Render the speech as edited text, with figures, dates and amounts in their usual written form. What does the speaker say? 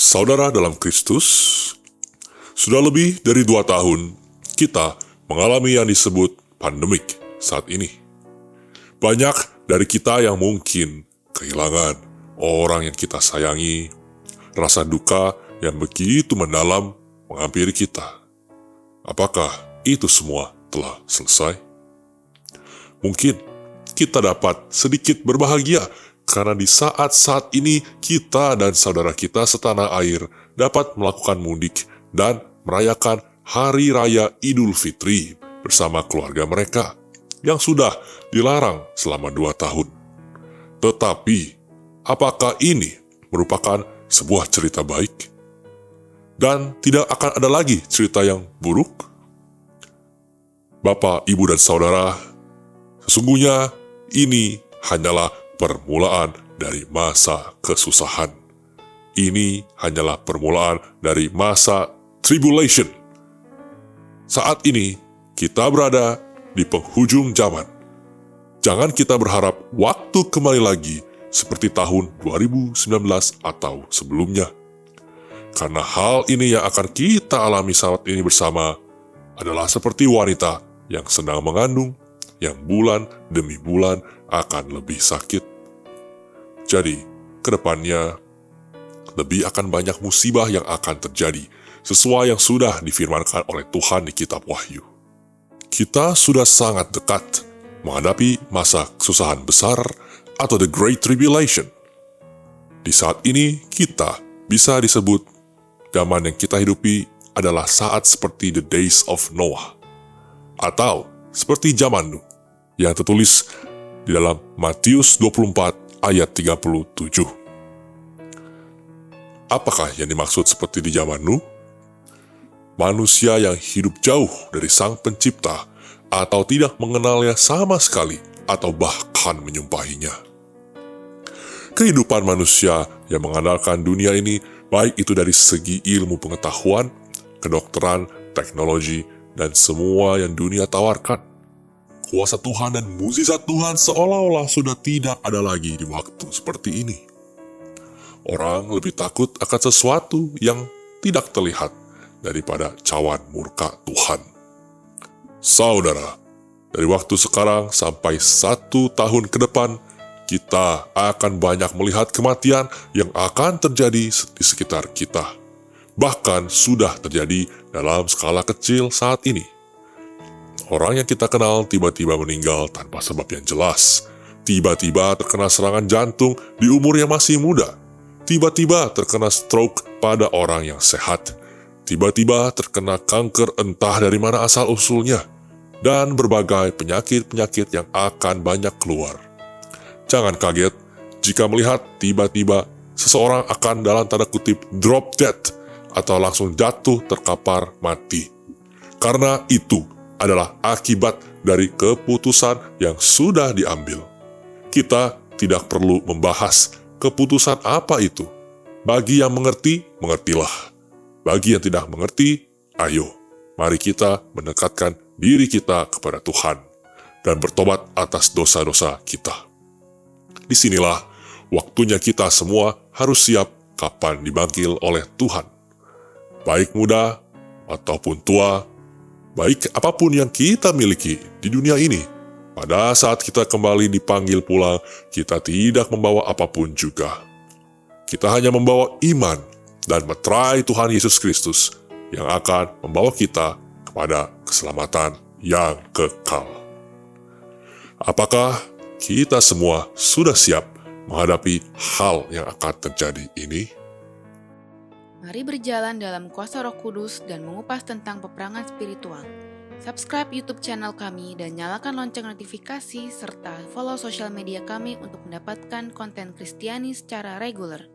Saudara dalam Kristus, sudah lebih dari 2 tahun kita mengalami yang disebut pandemik saat ini. Banyak dari kita yang mungkin kehilangan orang yang kita sayangi, rasa duka yang begitu mendalam menghampiri kita. Apakah itu semua telah selesai? Mungkin kita dapat sedikit berbahagia karena di saat-saat ini kita dan saudara kita setanah air dapat melakukan mudik dan merayakan Hari Raya Idul Fitri bersama keluarga mereka yang sudah dilarang selama 2 tahun. Tetapi, apakah ini merupakan sebuah cerita baik? Dan tidak akan ada lagi cerita yang buruk? Bapak, Ibu, dan Saudara, sesungguhnya ini hanyalah permulaan dari masa kesusahan. Ini hanyalah permulaan dari masa tribulation. Saat ini, kita berada di penghujung zaman. Jangan kita berharap waktu kembali lagi seperti tahun 2019 atau sebelumnya. Karena hal ini yang akan kita alami saat ini bersama adalah seperti wanita yang sedang mengandung, yang bulan demi bulan akan lebih sakit. Jadi, kedepannya lebih akan banyak musibah yang akan terjadi sesuai yang sudah difirmankan oleh Tuhan di kitab Wahyu. Kita sudah sangat dekat menghadapi masa kesusahan besar atau the Great Tribulation. Di saat ini kita bisa disebut zaman yang kita hidupi adalah saat seperti the days of Noah atau seperti zaman Nuh yang tertulis di dalam Matius 24 ayat 37. Apakah yang dimaksud seperti di zaman Nuh? Manusia yang hidup jauh dari Sang Pencipta atau tidak mengenalnya sama sekali atau bahkan menyumpahinya. Kehidupan manusia yang mengandalkan dunia ini, baik itu dari segi ilmu pengetahuan, kedokteran, teknologi, dan semua yang dunia tawarkan. Kuasa Tuhan dan mukjizat Tuhan seolah-olah sudah tidak ada lagi di waktu seperti ini. Orang lebih takut akan sesuatu yang tidak terlihat daripada cawan murka Tuhan. Saudara, dari waktu sekarang sampai 1 tahun ke depan, kita akan banyak melihat kematian yang akan terjadi di sekitar kita. Bahkan sudah terjadi dalam skala kecil saat ini. Orang yang kita kenal tiba-tiba meninggal tanpa sebab yang jelas. Tiba-tiba terkena serangan jantung di umur yang masih muda. Tiba-tiba terkena stroke pada orang yang sehat. Tiba-tiba terkena kanker entah dari mana asal-usulnya. Dan berbagai penyakit-penyakit yang akan banyak keluar. Jangan kaget jika melihat tiba-tiba seseorang akan dalam tanda kutip drop dead atau langsung jatuh terkapar mati. Karena itu adalah akibat dari keputusan yang sudah diambil. Kita tidak perlu membahas keputusan apa itu. Bagi yang mengerti, mengertilah. Bagi yang tidak mengerti, ayo, mari kita mendekatkan diri kita kepada Tuhan dan bertobat atas dosa-dosa kita. Disinilah waktunya kita semua harus siap kapan dipanggil oleh Tuhan. Baik muda ataupun tua, baik apapun yang kita miliki di dunia ini, pada saat kita kembali dipanggil pulang, kita tidak membawa apapun juga. Kita hanya membawa iman dan meterai Tuhan Yesus Kristus yang akan membawa kita kepada keselamatan yang kekal. Apakah kita semua sudah siap menghadapi hal yang akan terjadi ini? Mari berjalan dalam kuasa Roh Kudus dan mengupas tentang peperangan spiritual. Subscribe YouTube channel kami dan nyalakan lonceng notifikasi serta follow sosial media kami untuk mendapatkan konten Kristiani secara reguler.